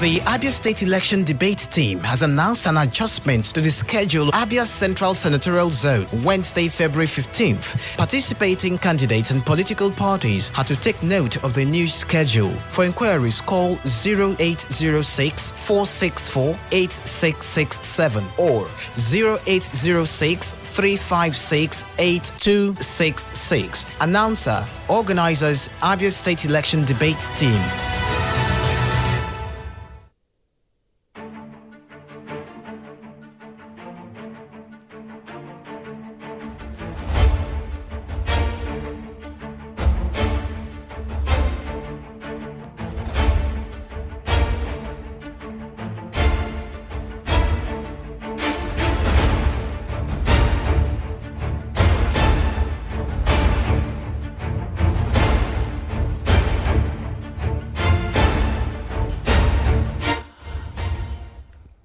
The Abia State Election Debate Team has announced an adjustment to the schedule of Abia Central Senatorial Zone Wednesday, February 15th. Participating candidates and political parties had to take note of the new schedule. For inquiries, call 0806 464 8667 or 0806 356 8266. Announcer, organizers, Abia State Election Debate Team.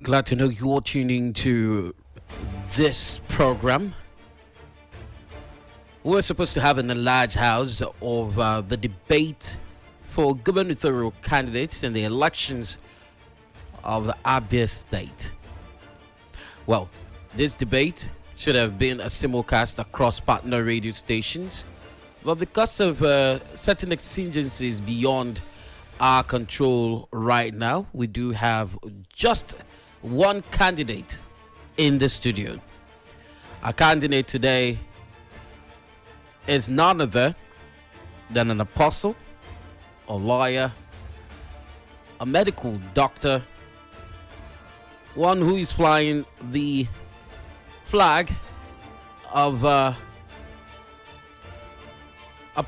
Glad to know you're tuning to this program. We're supposed to have in a large house of the debate for gubernatorial candidates in the elections of the Abia State. Well, this debate should have been a simulcast across partner radio stations, but because of certain exigencies beyond our control right now, we do have just one candidate in the studio. Our candidate today is none other than an apostle, a lawyer, a medical doctor, one who is flying the flag of a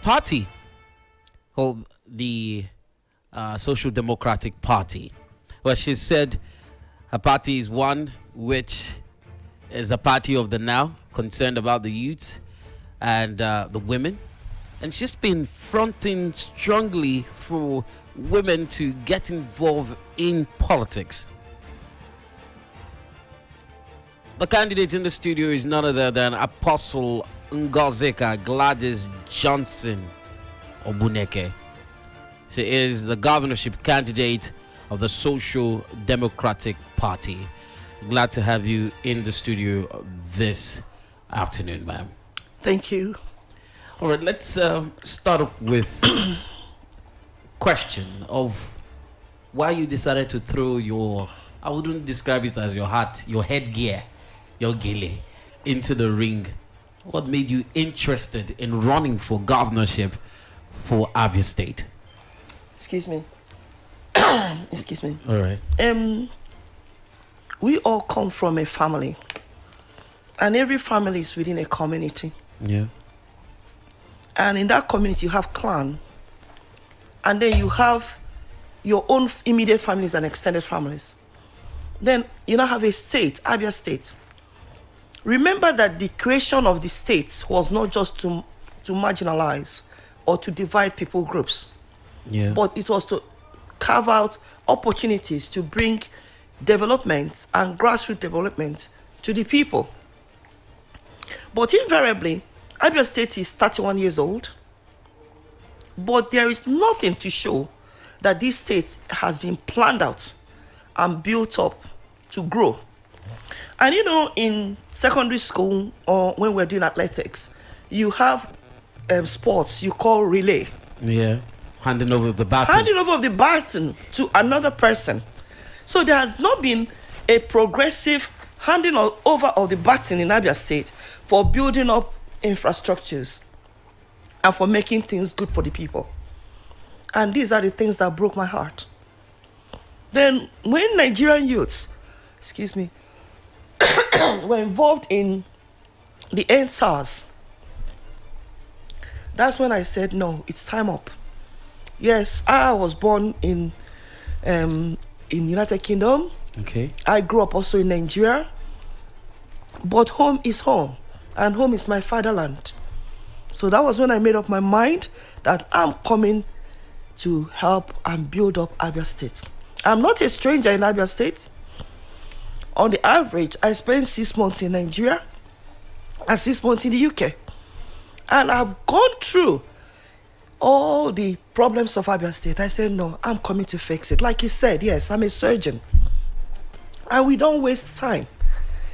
party called the Social Democratic Party. Well, she said her party is one which is a party of the now, concerned about the youth and the women. And she's been fronting strongly for women to get involved in politics. The candidate in the studio is none other than Apostle Ngozika Gladys Johnson Obuneke. She is the governorship candidate of the Social Democratic Party. Glad to have you in the studio this afternoon, ma'am. Thank you. All right, let's start off with question of why you decided to throw your, I wouldn't describe it as your hat, your headgear, your gele, into the ring. What made you interested in running for governorship for Abia State? Excuse me. Excuse me. All right. We all come from a family, and every family is within a community. Yeah. And in that community, you have clan, and then you have your own immediate families and extended families. Then you now have a state, Abia State. Remember that the creation of the state was not just to marginalize or to divide people groups, but it was to carve out opportunities to bring development and grassroots development to the people. But invariably, Abia State is 31 years old, but there is nothing to show that this state has been planned out and built up to grow. And you know, in secondary school or when we're doing athletics, you have sports you call relay. Yeah. Handing over the baton. Handing over the baton to another person. So there has not been a progressive handing over of the baton in Abia State for building up infrastructures and for making things good for the people. And these are the things that broke my heart. Then when Nigerian youths, were involved in the EndSARS, that's when I said, no, it's time up. Yes, I was born in United Kingdom. Okay. I grew up also in Nigeria. But home is home, and home is my fatherland. So that was when I made up my mind that I'm coming to help and build up Abia State. I'm not a stranger in Abia State. On the average, I spent 6 months in Nigeria and 6 months in the UK. And I've gone through all the problems of Abia State. I said, no, I'm coming to fix it. Like you said, yes, I'm a surgeon. And we don't waste time.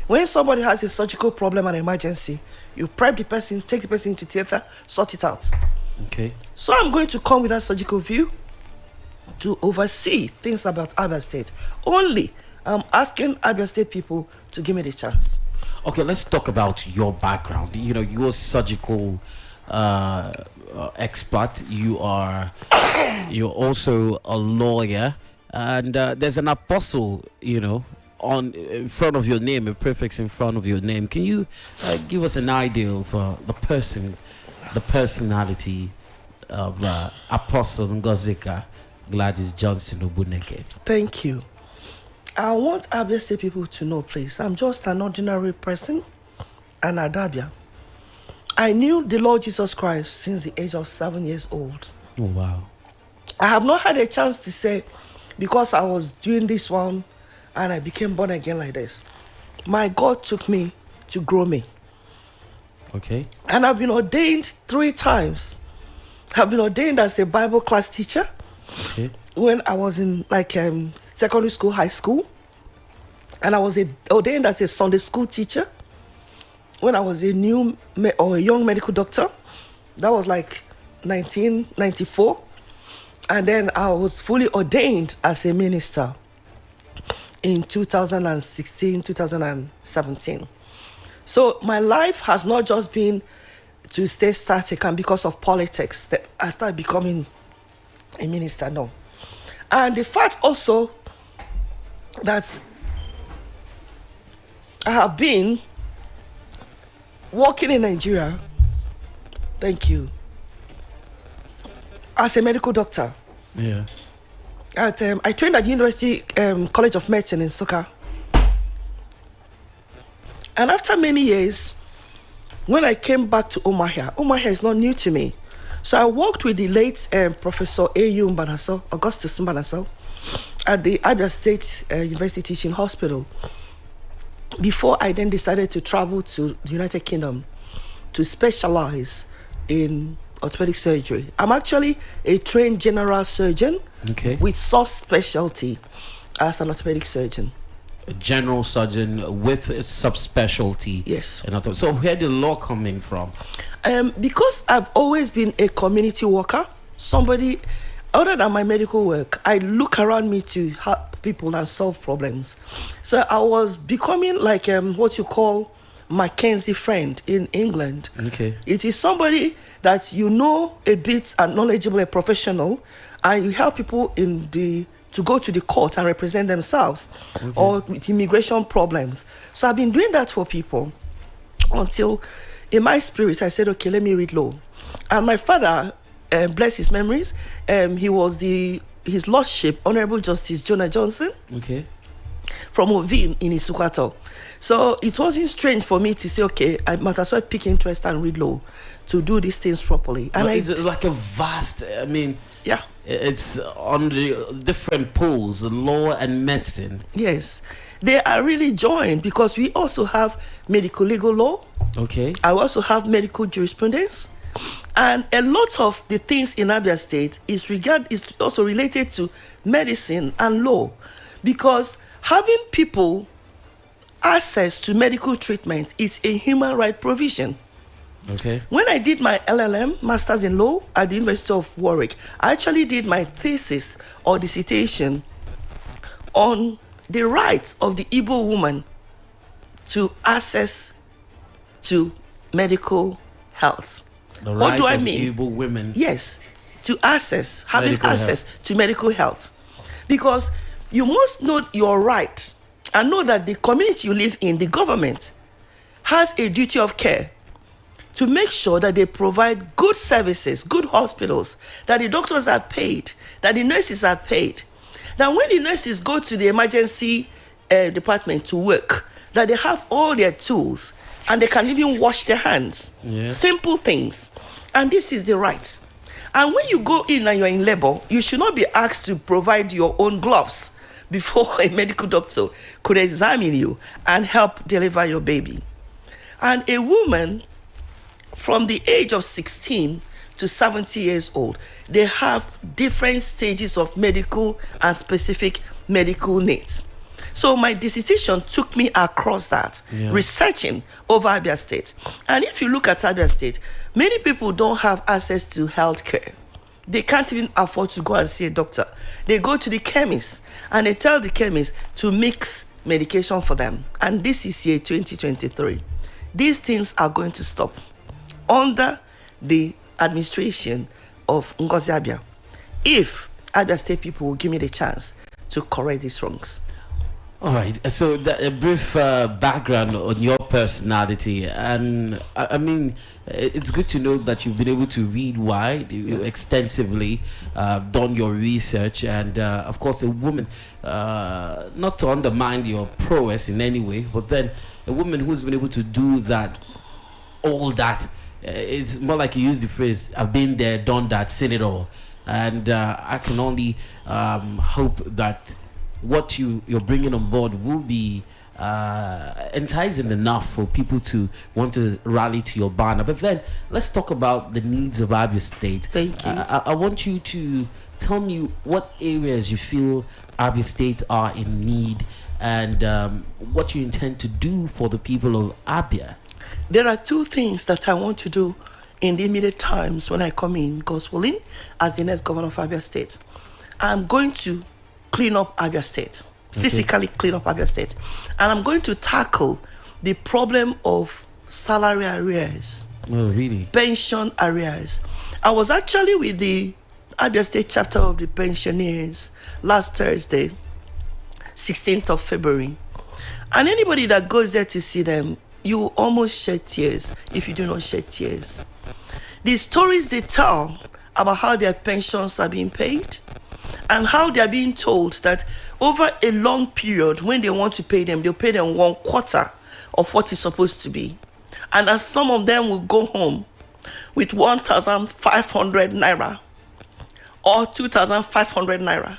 When somebody has a surgical problem and emergency, you prep the person, take the person into theater, sort it out. Okay. So I'm going to come with that surgical view to oversee things about Abia State. Only I'm asking Abia State people to give me the chance. Okay, let's talk about your background. You know, you're a surgical expert. You're also a lawyer, and there's an apostle, you know, on in front of your name, a prefix in front of your name. Can you give us an idea of the personality of Apostle Ngozika Gladys Johnson Obuneke? Thank you. I want Abia State people to know, please, I'm just an ordinary person, an Adabia. I knew the Lord Jesus Christ since the age of 7 years old. Oh, wow. I have not had a chance to say, because I was doing this one and I became born again like this. My God took me to grow me. Okay. And I've been ordained 3 times. I've been ordained as a Bible class teacher. Okay. When I was in secondary school, high school. And I was ordained as a Sunday school teacher. When I was a young medical doctor. That was like 1994. And then I was fully ordained as a minister in 2016, 2017. So my life has not just been to stay static and because of politics that I started becoming a minister, no. And the fact also that I have been working in Nigeria, thank you, as a medical doctor. Yeah. I trained at University College of Medicine in Nsukka. And after many years, when I came back to Umuahia is not new to me. So I worked with the late Professor A.U. Mbanaso, Augustus Mbanaso, at the Abia State University Teaching Hospital, before I then decided to travel to the United Kingdom to specialize in orthopedic surgery. I'm actually a trained general surgeon, Okay. with subspecialty as an orthopedic surgeon. A general surgeon with a subspecialty. Yes. So where the law coming from? Because I've always been a community worker, somebody other than my medical work, I look around me to help people and solve problems. So I was becoming like what you call Mackenzie friend in England. Okay. It is somebody that you know a bit and knowledgeable, a professional, and you help people to go to the court and represent themselves, or with immigration problems. So I've been doing that for people until in my spirit I said, okay, let me read law. And my father, bless his memories, he was his lordship Honorable Justice Jonah Johnson, Okay. from Ovim in Isukwato. So it wasn't strange for me to say, okay, I might as well pick interest and read law to do these things properly. And it's like a vast, I mean, yeah. It's on the different pools, law and medicine. Yes, they are really joined because we also have medical legal law. Okay. I also have medical jurisprudence, and a lot of the things in Abia State is also related to medicine and law, because having people access to medical treatment is a human right provision. Okay. When I did my LLM, Masters in Law, at the University of Warwick, I actually did my thesis or dissertation on the rights of the Igbo woman to access to medical health. The What do rights I of mean? Igbo women. Yes, to having Medical access to medical health. Because you must know your right and know that the community you live in, the government, has a duty of care to make sure that they provide good services, good hospitals, that the doctors are paid, that the nurses are paid. That when the nurses go to the emergency department to work, that they have all their tools and they can even wash their hands. Yeah. Simple things. And this is the right. And when you go in and you're in labor, you should not be asked to provide your own gloves before a medical doctor could examine you and help deliver your baby. And a woman from the age of 16 to 70 years old, they have different stages of medical and specific medical needs. So my dissertation took me across that, researching over Abia State. And if you look at Abia State, many people don't have access to health care. They can't even afford to go and see a doctor. They go to the chemist and they tell the chemist to mix medication for them. And this is year 2023. These things are going to stop under the administration of Ngozi Abia, if Abia State people will give me the chance to correct these wrongs. All right. So a brief background on your personality, and I mean, it's good to know that you've been able to read wide, extensively, done your research, and of course, a woman. Not to undermine your prowess in any way, but then a woman who's been able to do that, all that. It's more like you use the phrase, "I've been there, done that, seen it all," and I can only hope that what you're bringing on board will be enticing enough for people to want to rally to your banner. But then let's talk about the needs of Abia State. Thank you. I want you to tell me what areas you feel Abia State are in need, and what you intend to do for the people of Abia. There are two things that I want to do in the immediate times when I come in, God's willing, as the next governor of Abia State. I'm going to clean up Abia State, physically clean up Abia State. And I'm going to tackle the problem of salary arrears. Oh, really? Pension arrears. I was actually with the Abia State chapter of the pensioners last Thursday, 16th of February. And anybody that goes there to see them, you will almost shed tears if you do not shed tears. The stories they tell about how their pensions are being paid and how they are being told that over a long period, when they want to pay them, they'll pay them 1/4 of what is supposed to be. And as some of them will go home with 1,500 naira or 2,500 naira.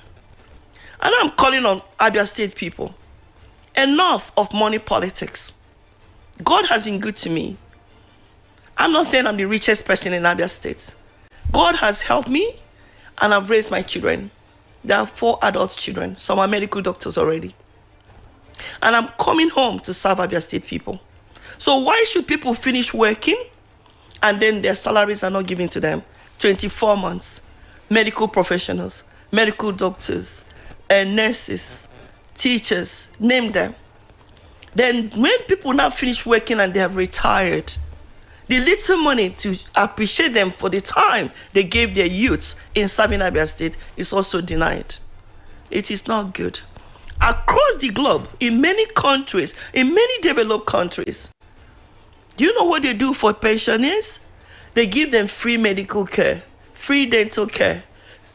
And I'm calling on Abia State people. Enough of money politics. God has been good to me. I'm not saying I'm the richest person in Abia State. God has helped me and I've raised my children. There are 4 adult children. Some are medical doctors already. And I'm coming home to serve Abia State people. So why should people finish working and then their salaries are not given to them? 24 months. Medical professionals, medical doctors, and nurses, teachers, name them. Then when people now finish working and they have retired, the little money to appreciate them for the time they gave their youth in serving Abia State is also denied. It is not good. Across the globe, in many countries, in many developed countries, do you know what they do for pensioners? They give them free medical care, free dental care,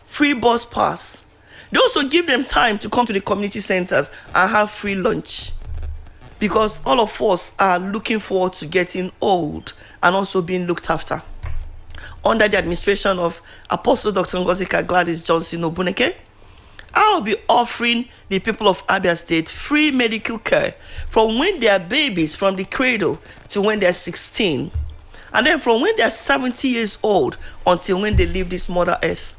free bus pass. They also give them time to come to the community centers and have free lunch. Because all of us are looking forward to getting old and also being looked after. Under the administration of Apostle Dr. Ngozi Gladys Johnson Obuneke, I will be offering the people of Abia State free medical care from when they are babies, from the cradle to when they are 16. And then from when they are 70 years old until when they leave this Mother Earth.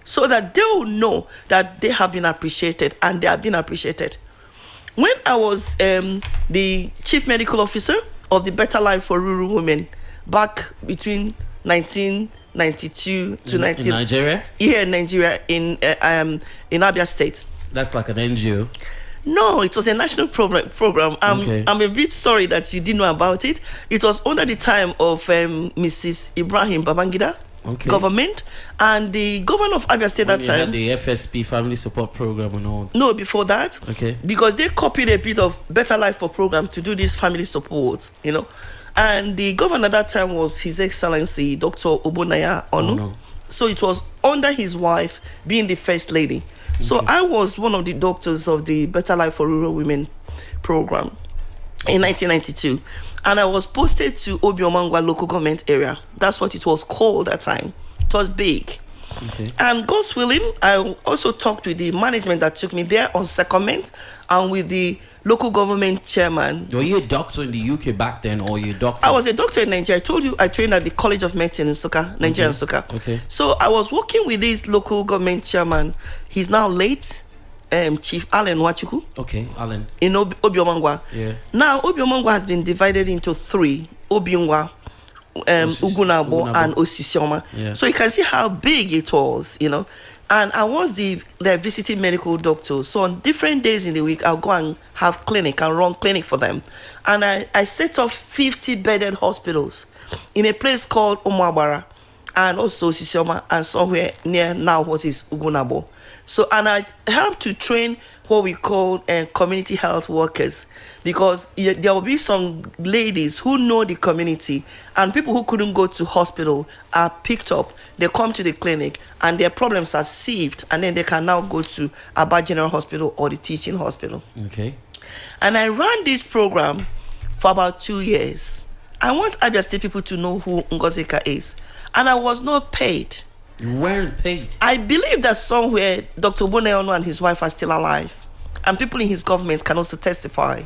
So that they will know that they have been appreciated and they have been appreciated. When I was the chief medical officer of the Better Life for Rural Women back between 1992 to 19... In Nigeria? Yeah, in Nigeria, in Abia State. That's like an NGO? No, it was a national program. I'm a bit sorry that you didn't know about it. It was under the time of Mrs. Ibrahim Babangida government, and the governor of Abia State when that time had the FSP family support program and all. No, before that. Okay. Because they copied a bit of Better Life for program to do this family support, you know. And the governor at that time was His Excellency Dr. Obonaya Onu. No. So it was under his wife being the first lady. So I was one of the doctors of the Better Life for Rural Women program in 1992. And I was posted to Obiomangwa local government area. That's what it was called at that time. It was big. Okay. And God's willing, I also talked with the management that took me there on secondment and with the local government chairman. Were you a doctor in the UK back then, or you a doctor? I was a doctor in Nigeria. I told you I trained at the College of Medicine in Nsukka, Nigeria, Nsukka. Okay. So I was working with this local government chairman. He's now late, Chief Allen Wachuku. Okay, Alan. In Obiomangwa. Yeah. Now Obiomangwa has been divided into 3: Obiongwa, Ugunabo, and Osisioma. Yeah. So you can see how big it was, you know. And I was their visiting medical doctor. So on different days in the week, I'll go and have clinic and run clinic for them. And I set up 50 bedded hospitals in a place called Omwabara and also Osisioma and somewhere near now what is Ugunabo. So, and I helped to train what we call community health workers, because there will be some ladies who know the community, and people who couldn't go to hospital are picked up. They come to the clinic and their problems are sieved, and then they can now go to Aba General Hospital or the teaching hospital. Okay. And I ran this program for about 2 years. I want Abia State people to know who Ngozika is, and I was not paid. You weren't paid. I believe that somewhere Dr. Boneono and his wife are still alive, and people in his government can also testify.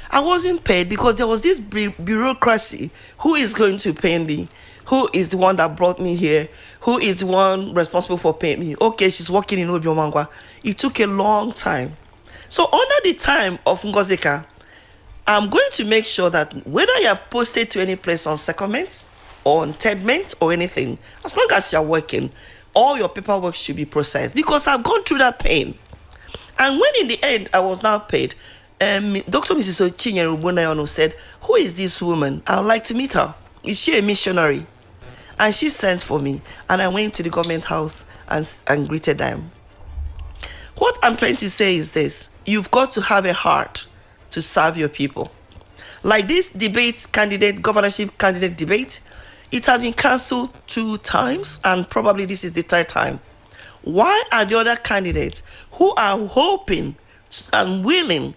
I wasn't paid because there was this bureaucracy. Who is going to pay me? Who is the one that brought me here? Who is the one responsible for paying me? Okay, she's working in Obiomangwa. It took a long time. So under the time of Ngozika, I'm going to make sure that whether you're posted to any place on secondment or on thirdment or anything, as long as you're working, all your paperwork should be processed, because I've gone through that pain. And when in the end I was now paid, Dr. Mrs. Ochinyere Ubonayono said, "Who is this woman? I would like to meet her. Is she a missionary?" And she sent for me, and I went to the government house and greeted them. What I'm trying to say is this: you've got to have a heart to serve your people. Like this governorship candidate debate, it has been cancelled 2 times, and probably this is the 3rd time. Why are the other candidates who are hoping and willing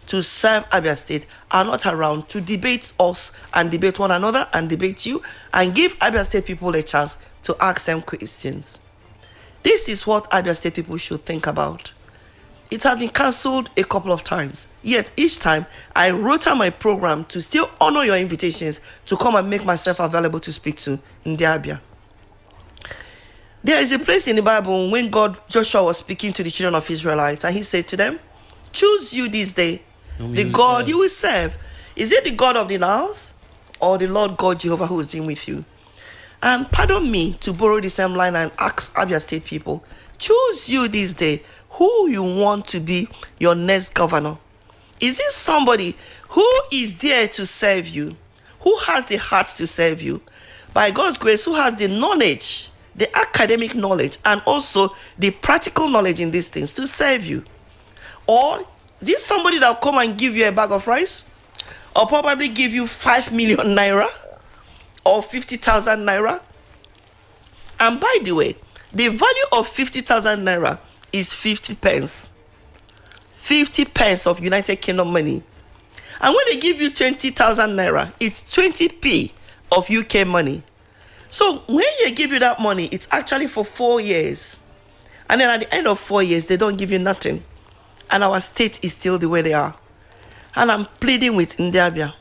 to serve Abia State are not around to debate us and debate one another and debate you and give Abia State people a chance to ask them questions? This is what Abia State people should think about. It has been cancelled a couple of times, yet each time I wrote out my program to still honor your invitations to come and make myself available to speak to in Abia. There is a place in the Bible when Joshua was speaking to the children of Israelites, and he said to them, "Choose you this day the God you will serve. Is it the God of the Niles or the Lord God Jehovah who has been with you?" And pardon me to borrow the same line and ask Abia State people, choose you this day who you want to be your next governor. Is it somebody who is there to serve you, who has the heart to serve you, by God's grace, who has the knowledge, the academic knowledge, and also the practical knowledge in these things to serve you? Or is this somebody that will come and give you a bag of rice, or probably give you 5 million naira or 50,000 naira? And by the way, the value of 50,000 naira is 50 pence. 50 pence of United Kingdom money. And when they give you 20,000 naira, it's 20p of UK money. So when they give you that money, it's actually for 4 years. And then at the end of 4 years, they don't give you nothing. And our state is still the way they are. And I'm pleading with Ndabia.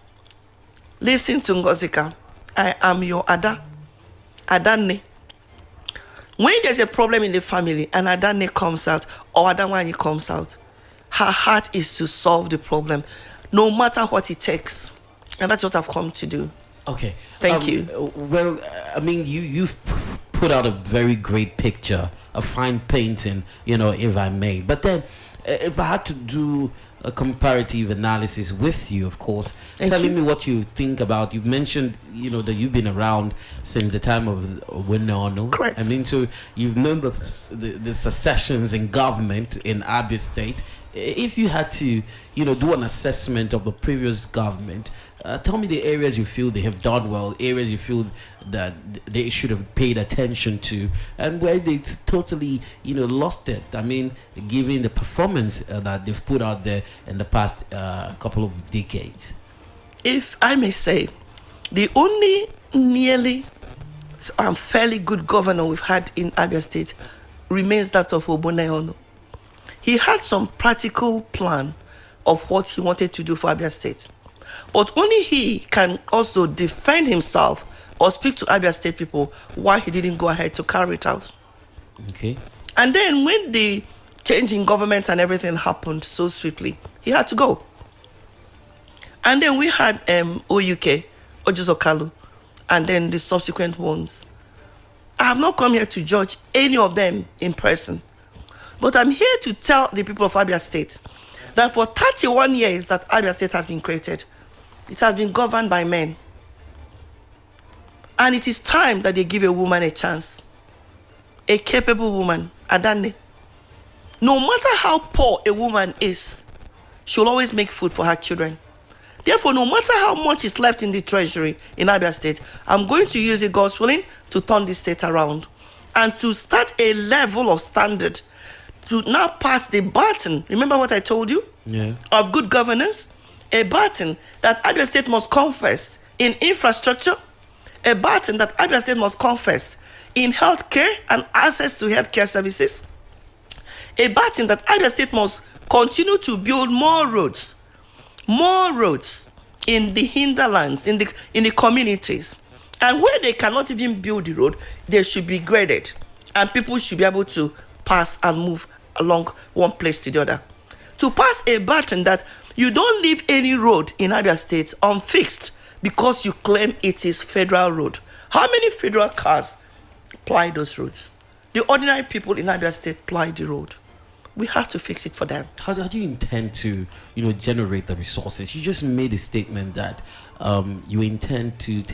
Listen to Ngozika. I am your Adane. When there's a problem in the family and Adane comes out or Adanwanyi comes out, her heart is to solve the problem, no matter what it takes. And that's what I've come to do. Okay. Thank you. Well, I mean, you've put out a very great picture, a fine painting, if I may. But then, if I had to do a comparative analysis with you, of course, telling me what you think about. You mentioned, that you've been around since the time of Winono. Correct. I mean, so you've known the secessions in government in Abia State. If you had to, do an assessment of the previous government, tell me the areas you feel they have done well, areas you feel that they should have paid attention to, and where they totally, lost it. I mean, given the performance that they've put out there in the past couple of decades. If I may say, the only nearly fairly good governor we've had in Abia State remains that of Obonayono. He had some practical plan of what he wanted to do for Abia State. But only he can also defend himself or speak to Abia State people why he didn't go ahead to carry it out. Okay. And then when the change in government and everything happened so swiftly, he had to go. And then we had OUK, Ojoso Kalu, and then the subsequent ones. I have not come here to judge any of them in person. But I'm here to tell the people of Abia State that for 31 years that Abia State has been created, it has been governed by men. And it is time that they give a woman a chance. A capable woman, Adane. No matter how poor a woman is, she'll always make food for her children. Therefore, no matter how much is left in the treasury in Abia State, I'm going to use it, God's willing, to turn the state around and to start a level of standard to now pass the baton. Remember what I told you? Yeah. Of good governance, a baton that Abia State must come first in infrastructure, a baton that Abia State must come first in healthcare and access to healthcare services, a baton that Abia State must continue to build more roads in the hinterlands, in the communities. And where they cannot even build the road, they should be graded. And people should be able to pass and move along one place to the other. To pass a baton that you don't leave any road in Abia State unfixed because you claim it is federal road. How many federal cars ply those roads? The ordinary people in Abia State ply the road. We have to fix it for them. How do you intend to, generate the resources? You just made a statement that you intend to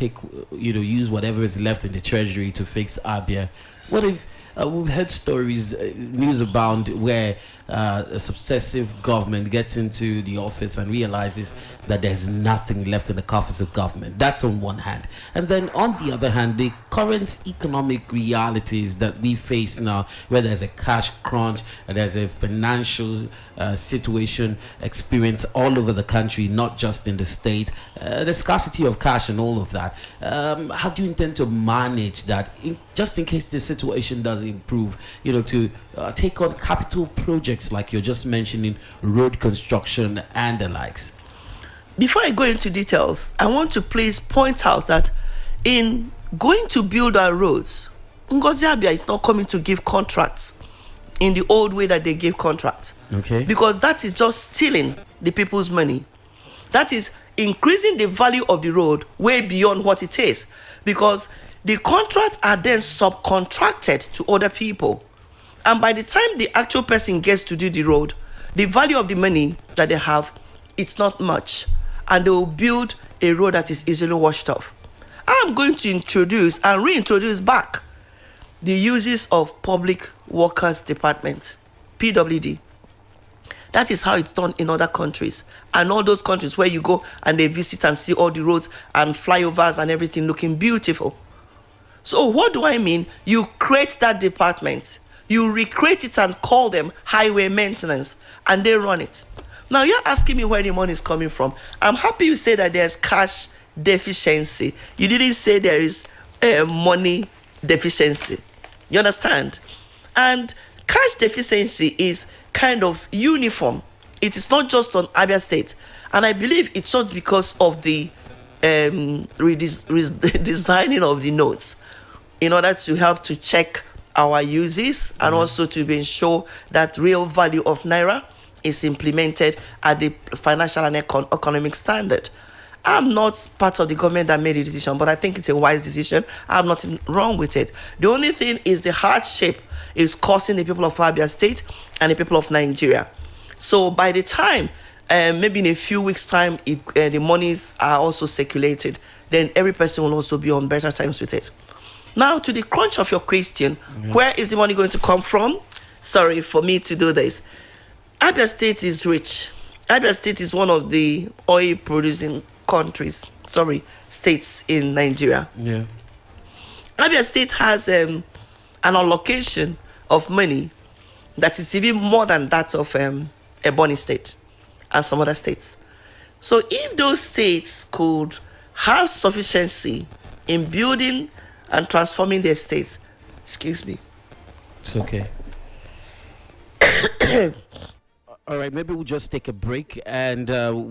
use whatever is left in the treasury to fix Abia. What if we've heard stories, news abound, where a successive government gets into the office and realizes that there's nothing left in the coffers of government. That's on one hand. And then on the other hand, the current economic realities that we face now, where there's a cash crunch, and there's a financial situation experience all over the country, not just in the state, the scarcity of cash and all of that. How do you intend to manage that, just in case the situation does improve, to take on capital projects like you're just mentioning, road construction and the likes? Before I go into details, I want to please point out that in going to build our roads, Ngozi Abia is not coming to give contracts in the old way that they gave contracts. Okay. Because that is just stealing the people's money. That is increasing the value of the road way beyond what it is. Because the contracts are then subcontracted to other people. And by the time the actual person gets to do the road, the value of the money that they have, it's not much. And they will build a road that is easily washed off. I'm going to introduce and reintroduce back the uses of Public Workers Department, PWD. That is how it's done in other countries. And all those countries where you go and they visit and see all the roads and flyovers and everything looking beautiful. So what do I mean? You create that department. You recreate it and call them highway maintenance, and they run it. Now you're asking me where the money is coming from. I'm happy you say that there's cash deficiency. You didn't say there is money deficiency. You understand? And cash deficiency is kind of uniform. It is not just on Abia State. And I believe it's not because of the redesigning of the notes in order to help to check our uses and also to ensure that real value of Naira is implemented at the financial and economic standard. I'm not part of the government that made the decision, but I think it's a wise decision. I have nothing wrong with it. The only thing is the hardship is causing the people of Abia State and the people of Nigeria. So by the time, maybe in a few weeks' time, the monies are also circulated, then every person will also be on better terms with it. Now, to the crunch of your question, where is the money going to come from? Sorry for me to do this. Abia State is rich. Abia State is one of the oil-producing states in Nigeria. Yeah. Abia State has an allocation of money that is even more than that of Ebonyi State and some other states. So if those states could have sufficiency in building and transforming their states. Excuse me. It's okay. All right, maybe we'll just take a break, and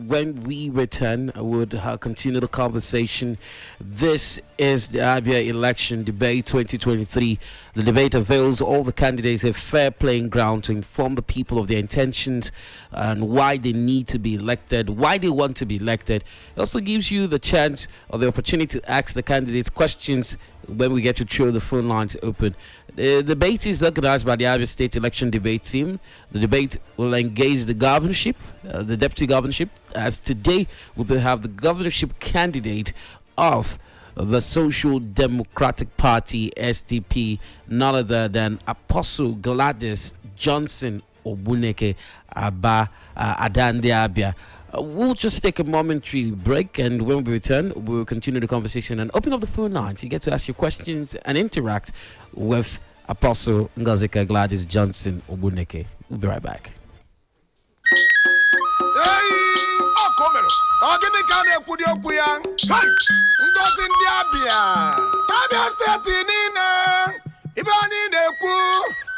when we return, we'll continue the conversation. This is the Abia election debate 2023. The debate avails all the candidates a fair playing ground to inform the people of their intentions and why they need to be elected, why they want to be elected. It also gives you the chance or the opportunity to ask the candidates questions when we get to throw the phone lines open. The debate is organized by the Abia State Election Debate Team. The debate will engage the governorship, the deputy governorship, as today we will have the governorship candidate of the Social Democratic Party, SDP, none other than Apostle Gladys Johnson Obuneke Adande Abia. We'll just take a momentary break, and when we return, we'll continue the conversation and open up the phone lines. You get to ask your questions and interact with Apostle Ngazika Gladys Johnson Obuneke. We'll be right back.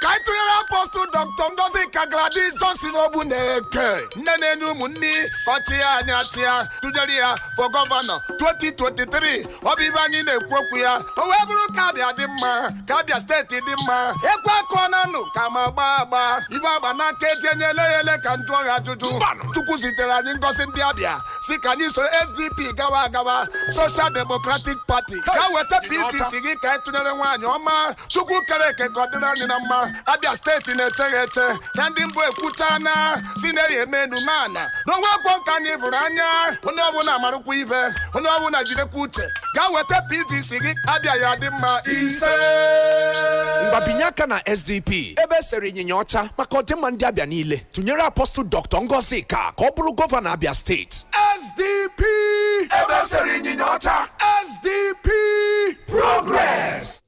Kaituyara Apostle Dr. Ngazika Gladys Johnson Obuneke. Nenenu Muni, Otia Nyatia, Tujaria for Governor 2023. Obivani Nekwokuya, Owebru Kabia Dima, Kabia State Dima, Ekwa Konanu, Kama Baba, Ibaba Nake Jenele Kantora Juju, Tukusitera Ningosin Diabia, Sikaniso SDP Gawa Gawa, Social Democratic Party, Kaweta PPC, Kaituyara Wanyoma, Chuku Kereke Godra Ninama. Abia State in a Terete, Nandimbo Kutana, Sineri Menumana, no one can even Rania, Onabuna Maruquive, Onabuna Jidekute, Gawete PVC, Abia Yadima, Ise Babinyaka na SDP, Ebe Serinyi Nyocha, Makote Mandiabia Nile, Tunyera Apostle Dr. Ngazika, Koburu Governor Abia State. SDP, Ebe Serinyi Nyocha, SDP, Progress.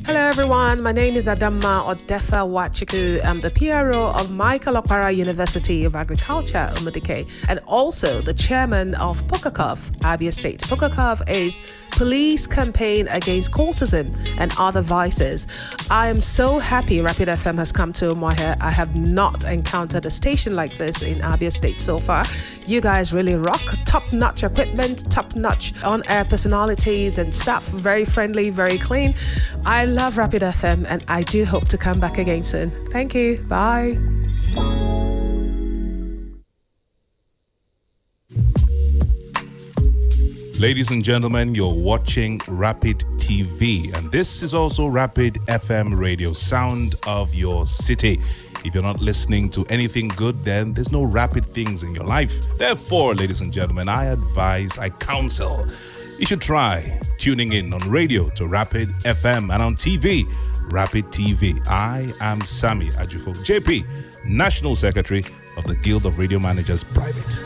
Hello everyone, my name is Adama Odefa Wachiku. I'm the PRO of Michael Okpara University of Agriculture, Umudike, and also the chairman of POCACOV, Abia State. POCACOV is Police Campaign Against Cultism and Other Vices. I am so happy Rapid FM has come to Umuahia. I have not encountered a station like this in Abia State so far. You guys really rock. Top-notch equipment, top-notch on-air personalities and staff. Very friendly, very clean. I love Rapid FM and I do hope to come back again soon. Thank you. Bye. Ladies and gentlemen, you're watching Rapid TV, and this is also Rapid FM Radio, sound of your city. If you're not listening to anything good, then there's no rapid things in your life. Therefore, ladies and gentlemen, I counsel, you should try tuning in on radio to Rapid FM and on TV, Rapid TV. I am Sami Ajufo, JP, National Secretary of the Guild of Radio Managers Private.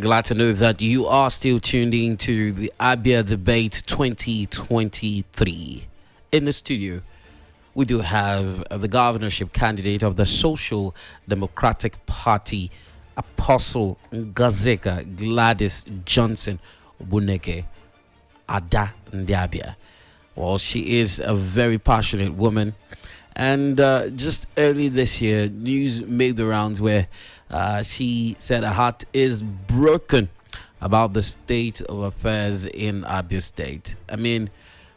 Glad to know that you are still tuned in to the Abia Debate 2023. In the studio, we do have the governorship candidate of the Social Democratic Party, Apostle Ngazika Gladys Johnson Obuneke Adande Abia. Well, she is a very passionate woman. And just early this year, news made the rounds where she said her heart is broken about the state of affairs in Abia State. I mean,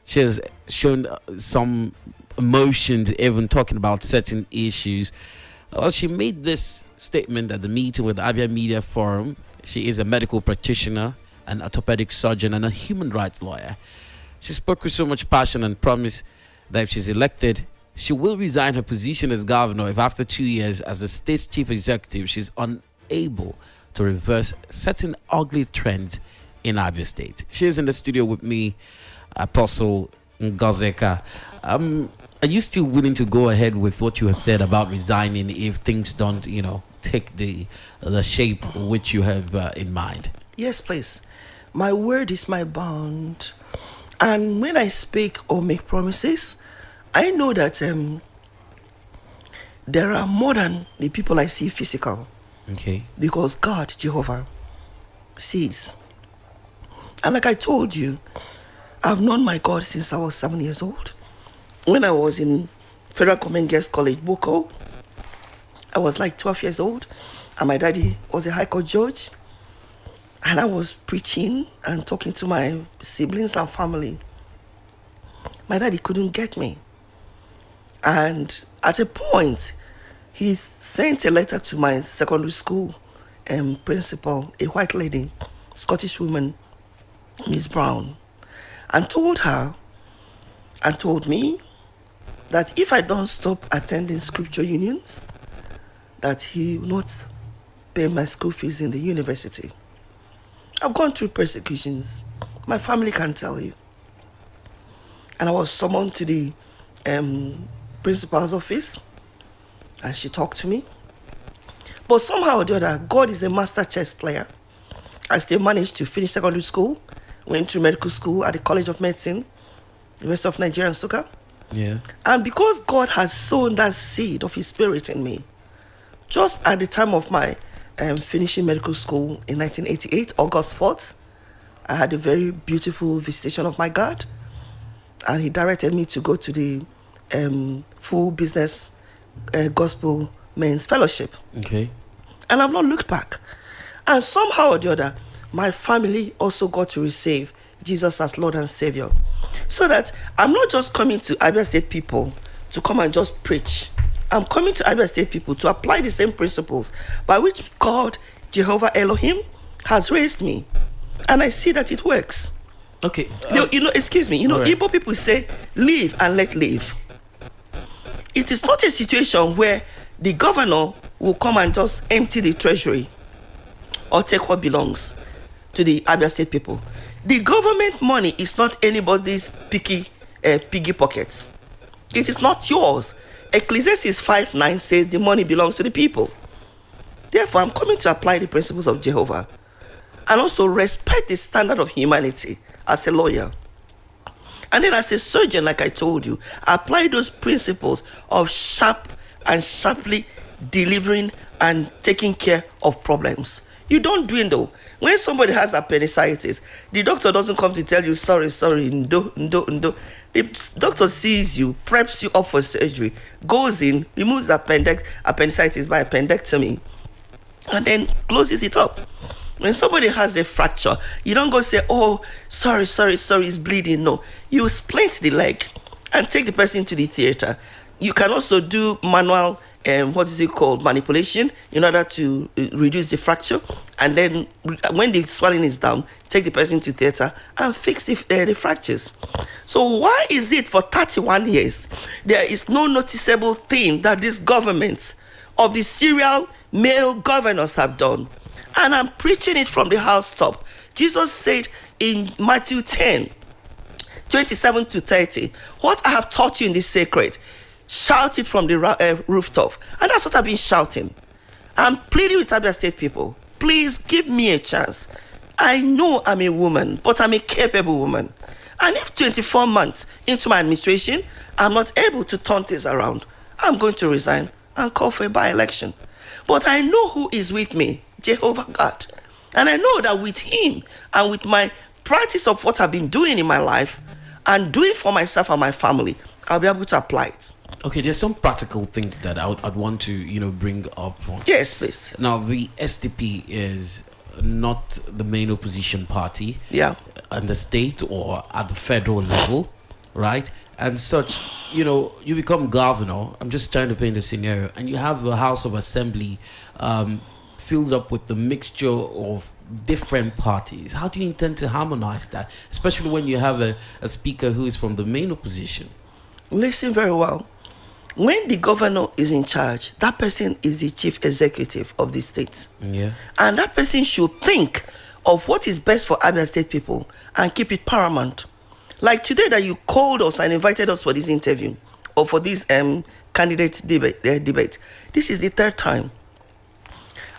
she has shown some emotions, even talking about certain issues. Well, she made this statement at the meeting with the Abia Media Forum. She is a medical practitioner, an orthopedic surgeon, and a human rights lawyer. She spoke with so much passion and promised that if she's elected, she will resign her position as governor if after 2 years as the state's chief executive, she's unable to reverse certain ugly trends in Abia State. She is in the studio with me, Apostle Ngozeka. Are you still willing to go ahead with what you have said about resigning if things don't, take the shape which you have in mind? Yes, please. My word is my bond. And when I speak or make promises, I know that there are more than the people I see physical. Okay. Because God, Jehovah, sees. And like I told you, I've known my God since I was 7 years old. When I was in Federal Government Girls College, Boko, I was like 12 years old, and my daddy was a high court judge. And I was preaching and talking to my siblings and family. My daddy couldn't get me. And at a point, he sent a letter to my secondary school principal, a white lady, Scottish woman, Miss Brown, and told her and told me that if I don't stop attending scripture unions, that he will not pay my school fees in the university. I've gone through persecutions. My family can tell you. And I was summoned to the principal's office, and she talked to me. But somehow or the other, God is a master chess player. I still managed to finish secondary school, went to medical school at the College of Medicine, University of Nigeria, Nsukka. Yeah. And because God has sown that seed of His Spirit in me, just at the time of my finishing medical school in 1988, August 4th, I had a very beautiful visitation of my God, and He directed me to go to the Full Business Gospel Men's Fellowship. Okay. And I've not looked back. And somehow or the other, my family also got to receive Jesus as Lord and Savior. So that I'm not just coming to Abia State people to come and just preach. I'm coming to Abia State people to apply the same principles by which God, Jehovah Elohim, has raised me. And I see that it works. Okay. Excuse me. Right. Igbo people say, live and let live. It is not a situation where the governor will come and just empty the treasury or take what belongs to the Abia State people. The government money is not anybody's piggy pockets. It is not yours. Ecclesiastes 5:9 says the money belongs to the people. Therefore, I'm coming to apply the principles of Jehovah and also respect the standard of humanity as a lawyer. And then as a surgeon, like I told you, apply those principles of sharply delivering and taking care of problems. You don't dwindle. When somebody has appendicitis, the doctor doesn't come to tell you, sorry, ndo. The doctor sees you, preps you up for surgery, goes in, removes the appendicitis by appendectomy, and then closes it up. When somebody has a fracture, you don't go say, oh, sorry, it's bleeding. No, you splint the leg and take the person to the theater. You can also do manual manipulation in order to reduce the fracture, and then when the swelling is down, take the person to theater and fix the fractures. So why is it for 31 years there is no noticeable thing that this government of the serial male governors have done? And I'm preaching it from the housetop. Jesus said in Matthew 10:27-30, what I have taught you in this sacred, shout it from the rooftop. And that's what I've been shouting. I'm pleading with Abia State people, please give me a chance. I know I'm a woman, but I'm a capable woman. And if 24 months into my administration, I'm not able to turn things around, I'm going to resign and call for a by-election. But I know who is with me, Jehovah God. And I know that with Him and with my practice of what I've been doing in my life and doing for myself and my family, I'll be able to apply it. Okay, there's some practical things that I'd want to, bring up. Yes, please. Now, the SDP is not the main opposition party. Yeah. In the state or at the federal level, right? And such, you become governor. I'm just trying to paint a scenario, and you have a House of Assembly filled up with the mixture of different parties. How do you intend to harmonize that, especially when you have a speaker who is from the main opposition? Listen very well. When the governor is in charge, that person is the chief executive of the state. Yeah. And that person should think of what is best for Abia State people and keep it paramount. Like today that you called us and invited us for this interview or for this candidate debate. This is the third time.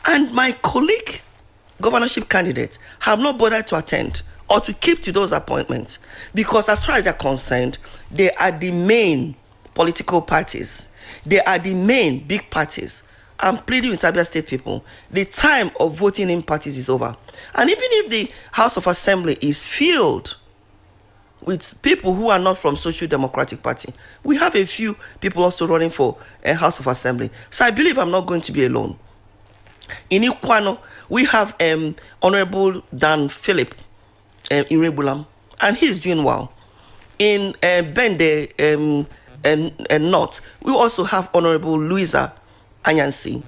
And my colleague, governorship candidates, have not bothered to attend or to keep to those appointments because as far as they're concerned, they are the main political parties. They are the main big parties. I'm pleading with Abia State people. The time of voting in parties is over. And even if the House of Assembly is filled with people who are not from Social Democratic Party, we have a few people also running for a House of Assembly. So I believe I'm not going to be alone. In Ikwano, we have Honorable Dan Philip Irebulam, and he's doing well. In Bende and North, we also have Honorable Louisa Anyansi.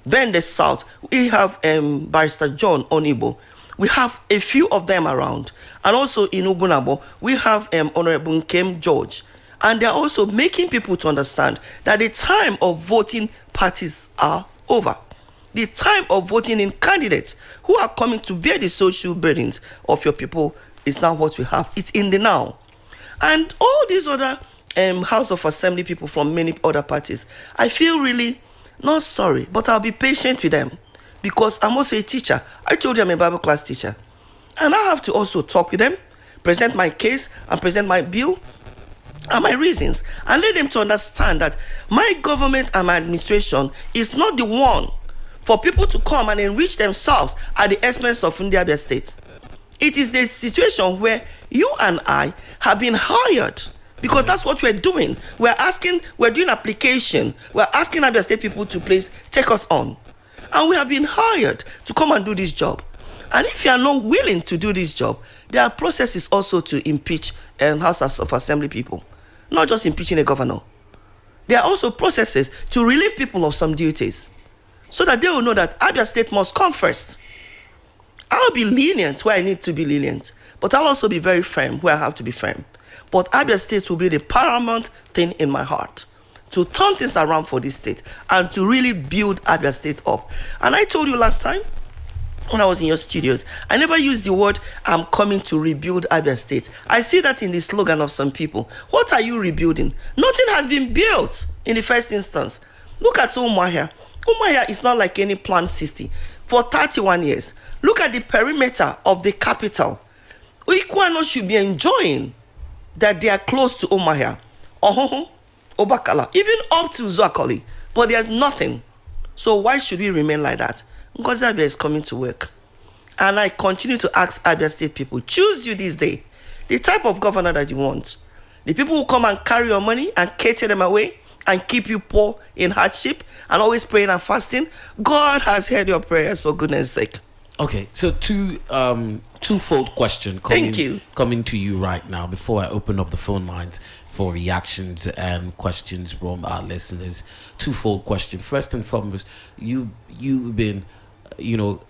Bende South, we have Barrister John Onibo. We have a few of them around. And also in Ugunabo, we have Honorable Nkem George. And they're also making people to understand that the time of voting parties are over. The time of voting in candidates who are coming to bear the social burdens of your people is now what we have. It's in the now. And all these other House of Assembly people from many other parties, I feel really not sorry, but I'll be patient with them because I'm also a teacher. I told you I'm a Bible class teacher. And I have to also talk with them, present my case and present my bill and my reasons, and let them to understand that my government and my administration is not the one for people to come and enrich themselves at the expense of Abia State. It is the situation where you and I have been hired because that's what we're doing. We're doing application. We're asking Abia State people to please take us on. And we have been hired to come and do this job. And if you are not willing to do this job, there are processes also to impeach House of Assembly people. Not just impeaching a governor. There are also processes to relieve people of some duties so that they will know that Abia State must come first. I'll be lenient where I need to be lenient, but I'll also be very firm where I have to be firm. But Abia State will be the paramount thing in my heart to turn things around for this state and to really build Abia State up. And I told you last time when I was in your studios, I never used the word I'm coming to rebuild Abia State. I see that in the slogan of some people. What are you rebuilding? Nothing has been built in the first instance. Look at Umuahia. Umuahia is not like any planned city. For 31 years, look at the perimeter of the capital. Ikwano should be enjoying that they are close to Umuahia, Obakala, even up to Zuakoli, but there's nothing. So why should we remain like that? Because Abia is coming to work. And I continue to ask Abia State people, choose you this day, the type of governor that you want. The people who come and carry your money and cater them away and keep you poor in hardship and always praying and fasting. God has heard your prayers, for goodness sake. Okay, so twofold question coming to you right now before I open up the phone lines for reactions and questions from our listeners. Twofold question. First and foremost, you've been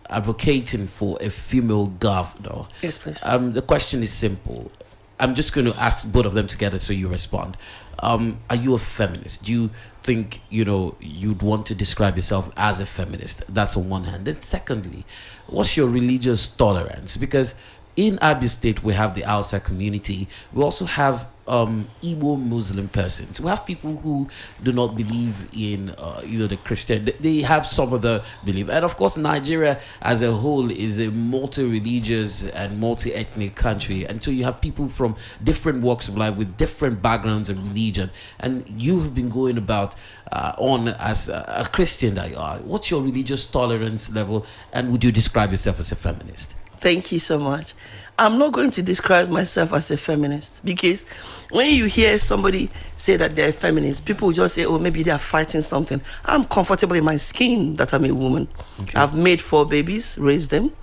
advocating for a female governor. Yes, please. The question is simple. I'm just going to ask both of them together so you respond. Are you a feminist? Do you think you'd want to describe yourself as a feminist? That's on one hand. Then secondly, what's your religious tolerance? Because in Abia State we have the Hausa community. We also have Igbo Muslim persons. We have people who do not believe in the Christian. They have some of the belief, and of course Nigeria as a whole is a multi-religious and multi-ethnic country, and so you have people from different walks of life with different backgrounds and religion. And you have been going about on as a Christian that you are. What's your religious tolerance level, and would you describe yourself as a feminist? Thank you so much. I'm not going to describe myself as a feminist because when you hear somebody say that they're a feminist, people just say, oh, maybe they're fighting something. I'm comfortable in my skin that I'm a woman. Okay. I've made 4 babies, raised them.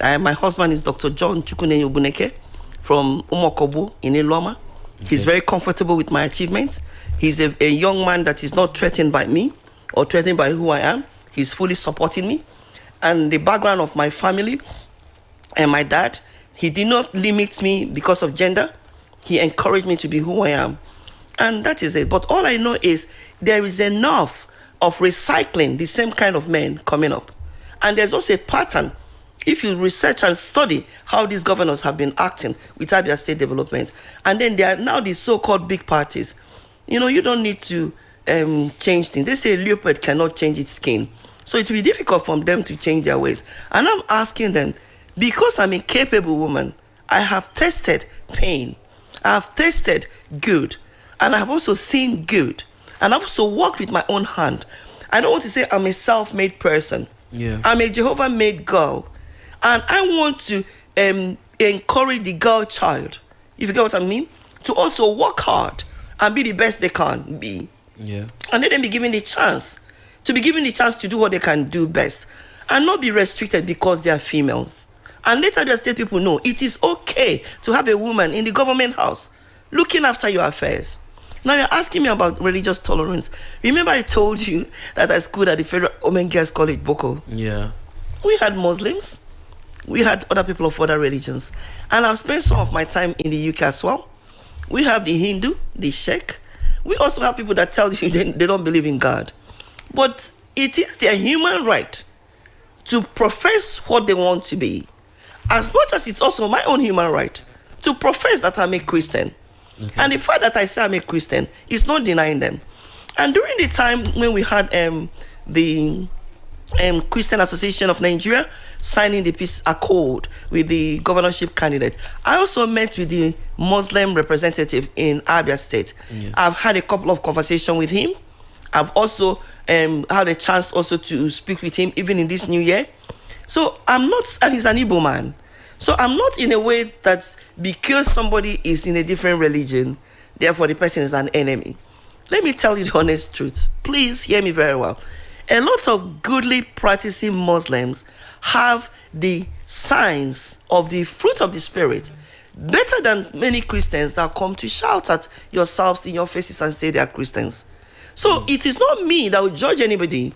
My husband is Dr. John Chukwunenye Obuneke from Umokobo in Iloma. Okay. He's very comfortable with my achievements. He's a young man that is not threatened by me or threatened by who I am. He's fully supporting me. And the background of my family and my dad, he did not limit me because of gender. He encouraged me to be who I am. And that is it. But all I know is there is enough of recycling the same kind of men coming up. And there's also a pattern. If you research and study how these governors have been acting with Abia State development, and then there are now these so-called big parties, you don't need to change things. They say a leopard cannot change its skin. So it will be difficult for them to change their ways. And I'm asking them, because I'm a capable woman, I have tested pain. I have tasted good. And I have also seen good. And I've also worked with my own hand. I don't want to say I'm a self-made person. Yeah. I'm a Jehovah-made girl. And I want to encourage the girl child, if you get what I mean, to also work hard and be the best they can be. Yeah. And let them be given the chance, to be given the chance to do what they can do best. And not be restricted because they are females. And let Abia State people know it is okay to have a woman in the government house looking after your affairs. Now you're asking me about religious tolerance. Remember I told you that I schooled at the Federal Women Girls College, Boko? Yeah. We had Muslims. We had other people of other religions. And I've spent some of my time in the UK as well. We have the Hindu, the Sheikh. We also have people that tell you they don't believe in God. But it is their human right to profess what they want to be. As much as it's also my own human right to profess that I'm a Christian. Okay. And the fact that I say I'm a Christian is not denying them. And during the time when we had the Christian Association of Nigeria signing the peace accord with the governorship candidate, I also met with the Muslim representative in Abia State. Yeah. I've had a couple of conversations with him. I've also had a chance also to speak with him even in this new year. So I'm not, and he's an Igbo man. So I'm not in a way that because somebody is in a different religion, therefore the person is an enemy. Let me tell you the honest truth. Please hear me very well. A lot of goodly practicing Muslims have the signs of the fruit of the Spirit better than many Christians that come to shout at yourselves in your faces and say they are Christians. So it is not me that will judge anybody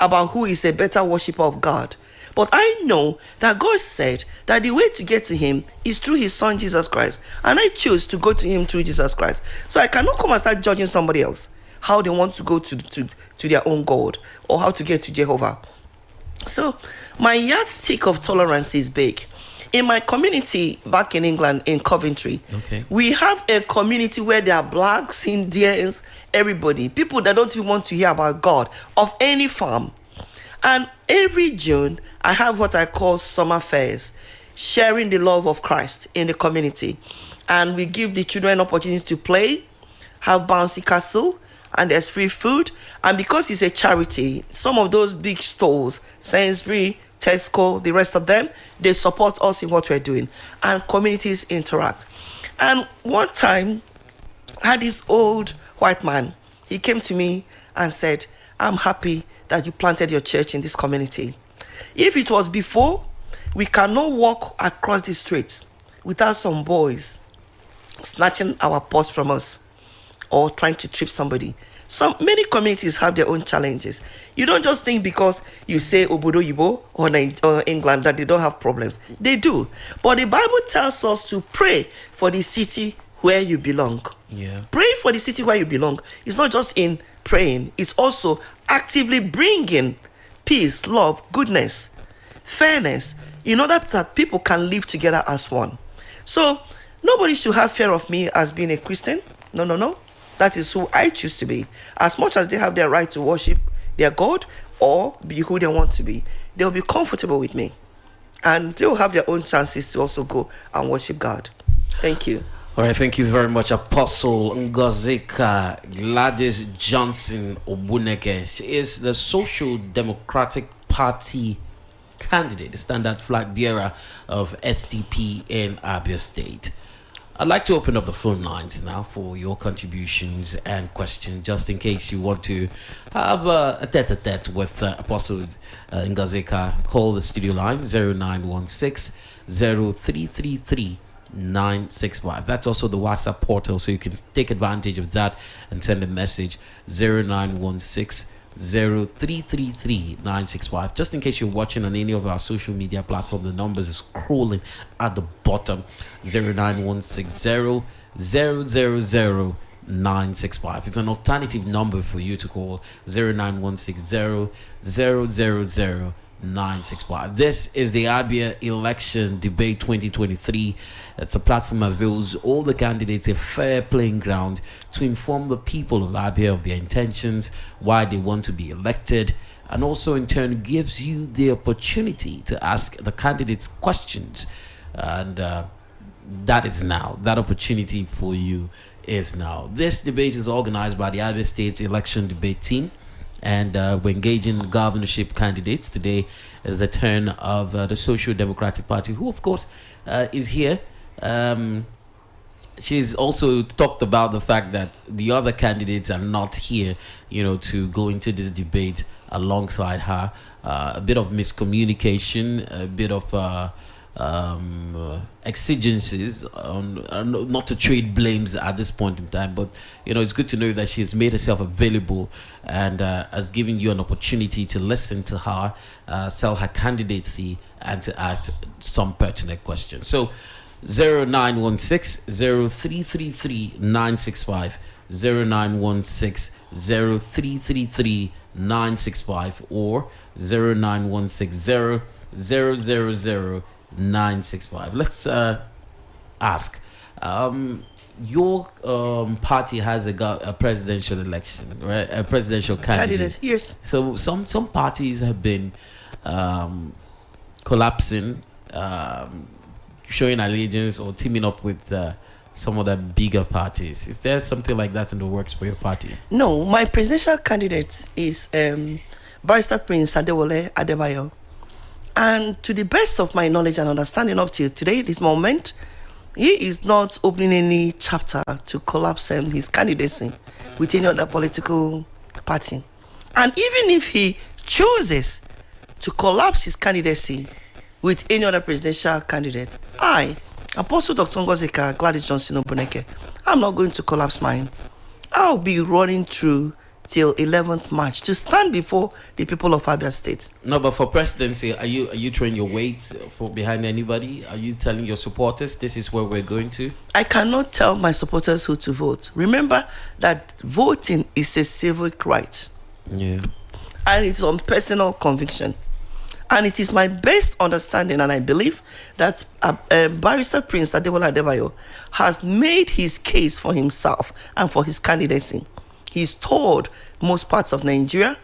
about who is a better worshiper of God. But I know that God said that the way to get to him is through his son Jesus Christ. And I choose to go to him through Jesus Christ. So I cannot come and start judging somebody else, how they want to go to their own God or how to get to Jehovah. So my yardstick of tolerance is big. In my community back in England, in Coventry, we have a community where there are blacks, Indians, everybody, people that don't even want to hear about God of any farm. And every June, I have what I call summer fairs, sharing the love of Christ in the community. And we give the children opportunities to play, have bouncy castle, and there's free food. And because it's a charity, some of those big stores, Sainsbury, Tesco, the rest of them, they support us in what we're doing. And communities interact. And one time, I had this old white man. He came to me and said, I'm happy that you planted your church in this community. If it was before, we cannot walk across the streets without some boys snatching our purse from us or trying to trip somebody. Many communities have their own challenges. You don't just think because you say Obodo Yibo or England that they don't have problems. They do. But the Bible tells us to pray for the city where you belong. Yeah. Pray for the city where you belong. It's not just in praying. It's also actively bringing peace, love, goodness, fairness, in order that people can live together as one. So nobody should have fear of me as being a Christian. No. That is who I choose to be. As much as they have their right to worship their God or be who they want to be, they'll be comfortable with me. And they'll have their own chances to also go and worship God. Thank you. All right, thank you very much, Apostle Ngozika Gladys Johnson Obuneke. She is the Social Democratic Party candidate, the standard flag bearer of SDP in Abia State. I'd like to open up the phone lines now for your contributions and questions, just in case you want to have a tete-a-tete with Apostle Ngozika. Call the studio line 0916 0333 965. That's also the WhatsApp portal, so you can take advantage of that and send a message 0916 0333 965. Just in case you're watching on any of our social media platforms, the numbers is scrolling at the bottom 0916 000 965. It's an alternative number for you to call 0916 000 965. This is the Abia Election Debate 2023. It's a platform that avails all the candidates a fair playing ground to inform the people of Abia of their intentions, why they want to be elected, and also in turn gives you the opportunity to ask the candidates questions. And that is now. That opportunity for you is now. This debate is organized by the Abia State's election debate team, and we're engaging governorship candidates. Today is the turn of the Social Democratic Party, who of course is here. She's also talked about the fact that the other candidates are not here, to go into this debate alongside her. A bit of miscommunication, a bit of exigencies, not to trade blames at this point in time, but it's good to know that she has made herself available and has given you an opportunity to listen to her, sell her candidacy, and to ask some pertinent questions. So 0916 0333 965, 0916 0333 965, or 0916 000 965. Let's ask. Your party has a presidential election, right? A presidential candidate. Yes. So some parties have been collapsing, showing allegiance or teaming up with some of the bigger parties. Is there something like that in the works for your party? No, my presidential candidate is Barrister Prince Adewale Adebayo. And to the best of my knowledge and understanding up till today, this moment, he is not opening any chapter to collapse his candidacy with any other political party. And even if he chooses to collapse his candidacy with any other presidential candidate, I, Apostle Dr. Ngozika Gladys Johnson Obuneke, I'm not going to collapse mine. I'll be running through till 11th March to stand before the people of Abia State. No, but for presidency, are you throwing your weight for behind anybody? Are you telling your supporters this is where we're going to? I cannot tell my supporters who to vote. Remember that voting is a civic right. Yeah. And it's on personal conviction. And it is my best understanding, and I believe that Barrister Prince Adewale Adebayo has made his case for himself and for his candidacy. He's toured most parts of Nigeria.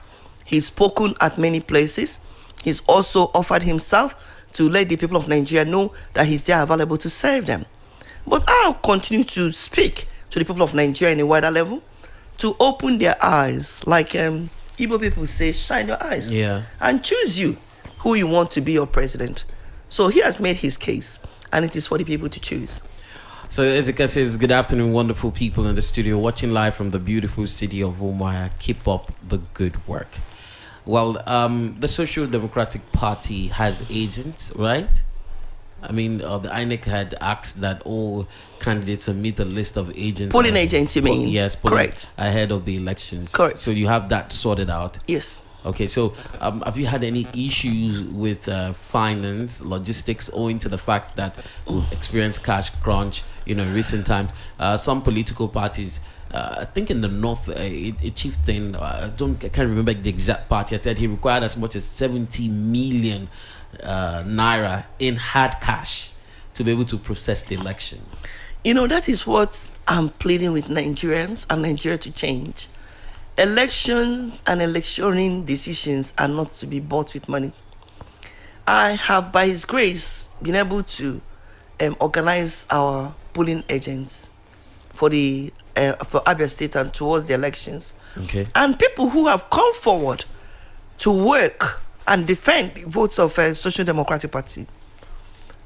He's spoken at many places. He's also offered himself to let the people of Nigeria know that he's there available to serve them. But I'll continue to speak to the people of Nigeria in a wider level to open their eyes. Like Igbo people say, shine your eyes. Yeah. And choose you who you want to be your president. So he has made his case, and it is for the people to choose. So Ezeka says, good afternoon, wonderful people in the studio watching live from the beautiful city of Umuahia. Keep up the good work. Well, the Social Democratic Party has agents, right? I mean, the INEC had asked that all candidates submit a list of agents. Polling agents, you mean? Yes, correct. Ahead of the elections. Correct. So you have that sorted out? Yes. Okay, so have you had any issues with finance, logistics, owing to the fact that we've experienced cash crunch, in recent times? Some political parties, I think in the north, a chieftain, I can't remember the exact party, I said he required as much as 70 million naira in hard cash to be able to process the election. That is what I'm pleading with Nigerians and Nigeria to change. Elections and electioning decisions are not to be bought with money. I have, by His grace, been able to organize our polling agents for Abia State and towards the elections. Okay. And people who have come forward to work and defend the votes of Social Democratic Party,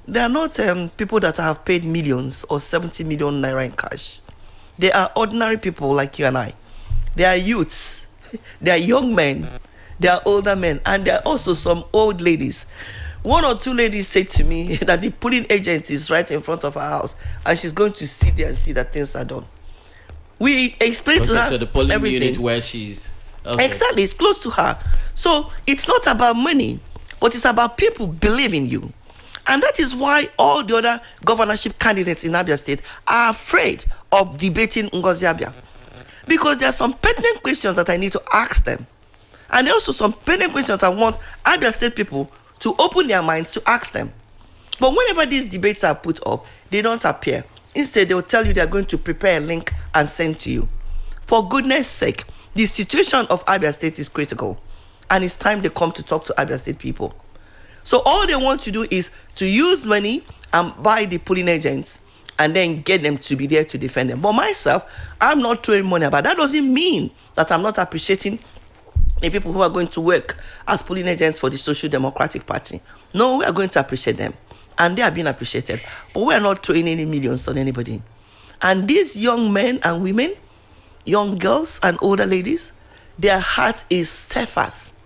they are not people that have paid millions or 70 million naira in cash. They are ordinary people like you and I. They are youths, they are young men, they are older men, and there are also some old ladies. One or two ladies said to me that the polling agent is right in front of her house, and she's going to sit there and see that things are done. We explained to her so the polling everything. unit where she's Exactly, it's close to her. So it's not about money, but it's about people believing you. And that is why all the other governorship candidates in Abia State are afraid of debating Ngozi Abia. Because there are some pertinent questions that I need to ask them. And there are also some pertinent questions I want Abia State people to open their minds to ask them. But whenever these debates are put up, they don't appear. Instead, they will tell you they are going to prepare a link and send to you. For goodness sake, the situation of Abia State is critical. And it's time they come to talk to Abia State people. So all they want to do is to use money and buy the polling agents and then get them to be there to defend them. But myself, I'm not throwing money about. That doesn't mean that I'm not appreciating the people who are going to work as polling agents for the Social Democratic Party. No, we are going to appreciate them. And they are being appreciated. But we are not throwing any millions on anybody. And these young men and women, young girls and older ladies, their heart is steadfast.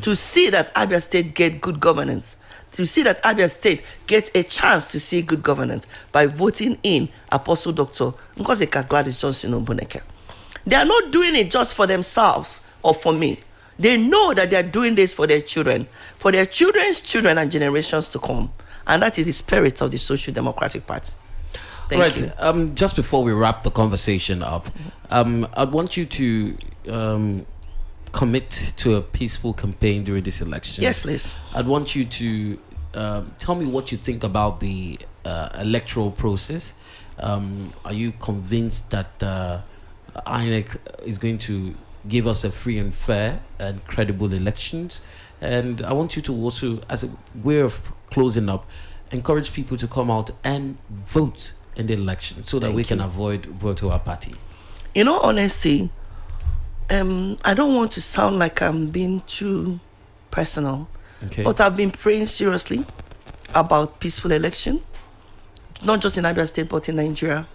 To see that Abia State get good governance, to see that Abia State gets a chance to see good governance by voting in Apostle Dr. Ngozika Gladys Johnson Obuneke. They are not doing it just for themselves or for me. They know that they are doing this for their children's children and generations to come. And that is the spirit of the Social Democratic Party. Thank you. Just before we wrap the conversation up, I'd want you to commit to a peaceful campaign during this election. Yes, please. I'd want you to tell me what you think about the electoral process. Are you convinced that INEC is going to give us a free and fair and credible elections? And I want you to also, as a way of closing up, encourage people to come out and vote in the election so that we can avoid vote to our party. In all honesty, I don't want to sound like I'm being too personal, but I've been praying seriously about peaceful election, not just in Abia State, but in Nigeria.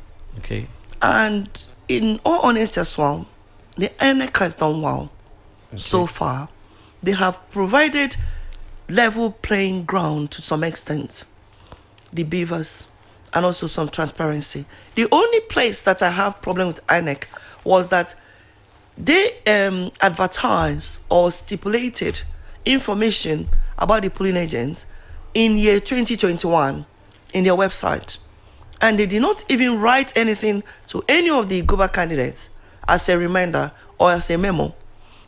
And in all honesty as well, the INEC has done well so far. They have provided level playing ground to some extent, the beavers, and also some transparency. The only place that I have problem with INEC was that they advertised or stipulated information about the polling agents in year 2021 in their website. And they did not even write anything to any of the Goba candidates as a reminder or as a memo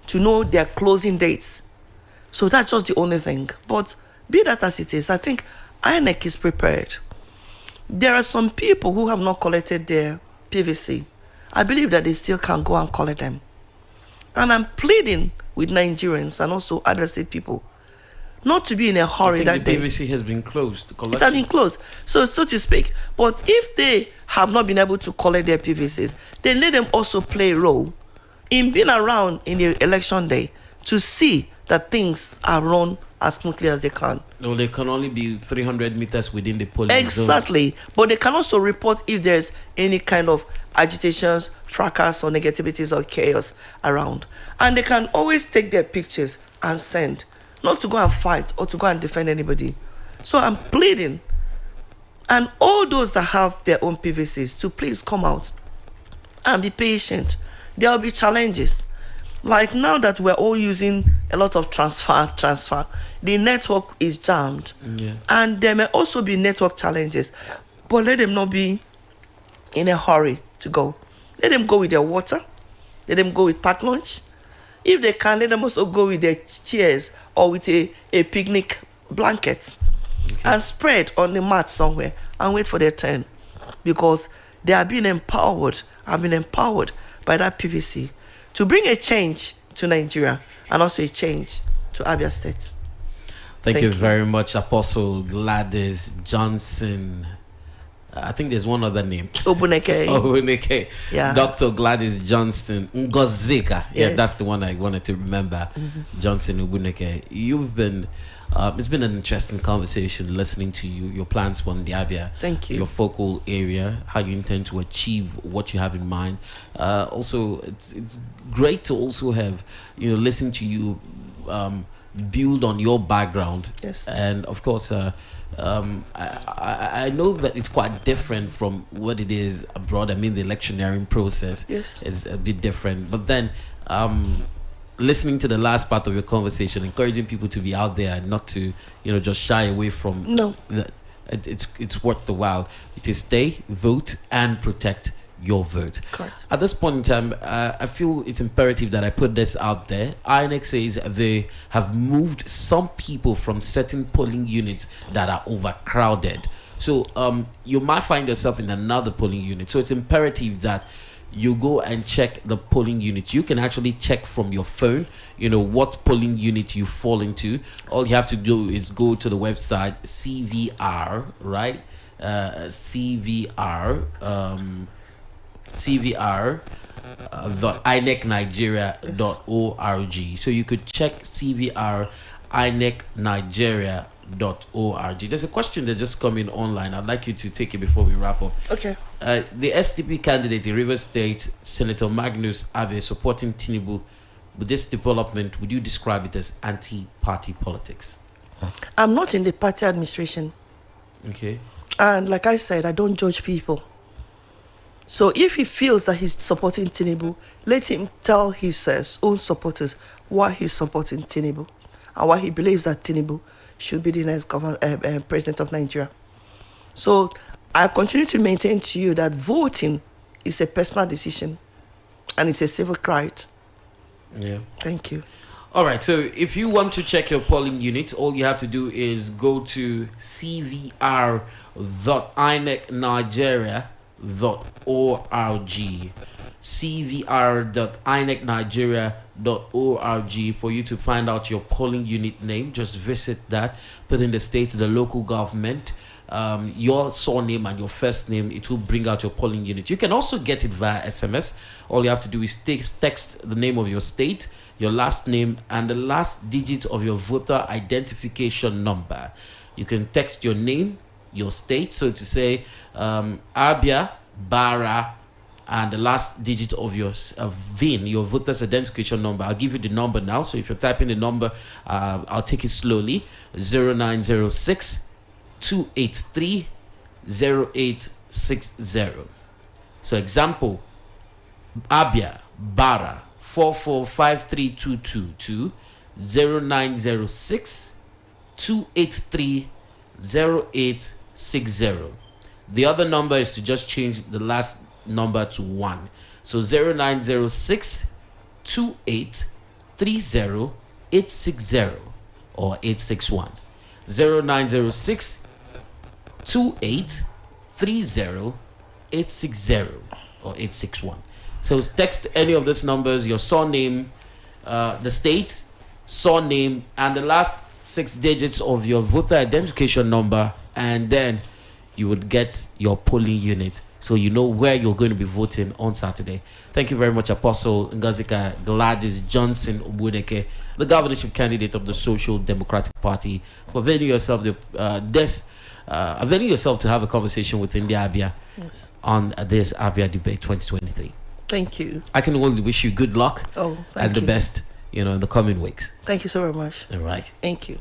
to know their closing dates. So that's just the only thing. But be that as it is, I think INEC is prepared. There are some people who have not collected their PVC. I believe that they still can go and collect them. And I'm pleading with Nigerians and also Abia State people not to be in a hurry that the day. PVC has been closed. It has been closed, so to speak. But if they have not been able to collect their PVCs, then let them also play a role in being around in the election day to see that things are run as smoothly as they can. No, they can only be 300 meters within the polling zone. Exactly. But they can also report if there's any kind of agitations, fracas, or negativities or chaos around. And they can always take their pictures and send, not to go and fight or to go and defend anybody. So I'm pleading, and all those that have their own PVCs, to please come out and be patient. There will be challenges. Like now that we're all using a lot of transfer, the network is jammed. And there may also be network challenges. But let them not be in a hurry to go. Let them go with their water. Let them go with packed lunch. If they can, let them also go with their chairs or with a picnic blanket and spread on the mat somewhere and wait for their turn. Because they are being empowered, have been empowered by that PVC to bring a change to Nigeria and also a change to Abia State. Thank you very much, Apostle Gladys Johnson. I think there's one other name. Obuneke. Yeah. Dr. Gladys Johnson Ngozika. Yeah, that's the one I wanted to remember. Johnson Obuneke. You've been it's been an interesting conversation listening to you, your plans for Abia. Thank you. Your focal area, how you intend to achieve what you have in mind. Also, it's great to also have, listen to you build on your background. Yes. And of course, I know that it's quite different from what it is abroad. I mean, the electioneering process is a bit different. But then, listening to the last part of your conversation, encouraging people to be out there and not to, just shy away from. No. It's worth the while. It is stay, vote, and protect your vote. Correct. At this point in time, I feel it's imperative that I put this out there. INEC says they have moved some people from certain polling units that are overcrowded. So you might find yourself in another polling unit. So it's imperative that you go and check the polling unit. You can actually check from your phone, what polling unit you fall into. All you have to do is go to the website CVR, right? CVR.inecnigeria.org. So you could check CVR inecnigeria.org. There's a question that just come in online. I'd like you to take it before we wrap up. Okay. The SDP candidate in Rivers State, Senator Magnus Abe, supporting Tinubu. With this development, would you describe it as anti-party politics? I'm not in the party administration. Okay. And like I said, I don't judge people. So if he feels that he's supporting Tinubu, let him tell his own supporters why he's supporting Tinubu and why he believes that Tinubu should be the next president of Nigeria. So I continue to maintain to you that voting is a personal decision and it's a civic right. Yeah. Thank you. All right. So if you want to check your polling unit, all you have to do is go to cvr.inecnigeria.org. cvr.inecnigeria.org for you to find out your polling unit name. Just visit that, put in the state, the local government, your surname and your first name. It will bring out your polling unit. You can also get it via SMS. All you have to do is text the name of your state, your last name, and the last digit of your voter identification number. You can text your name, your state, so to say Abia, Bara, and the last digit of your VIN, your voter's identification number. I'll give you the number now. So if you're typing the number, I'll take it slowly. 0906 283 0860. So example, Abia, Bara, 4453222, 0906 283 0860. The other number is to just change the last number to 1. So 0906 2830 860 or 861. 0906 2830 860 or 861. So text any of those numbers, your surname, the state, surname, and the last 6 digits of your voter identification number, and then you would get your polling unit, so you know where you're going to be voting on Saturday. Thank you very much, Apostle Ngazika Gladys Johnson Obuneke, the governorship candidate of the Social Democratic Party, for availing yourself availing yourself to have a conversation with India Abia on this Abia Debate 2023. Thank you. I can only wish you good luck and the best, in the coming weeks. Thank you so very much. All right. Thank you.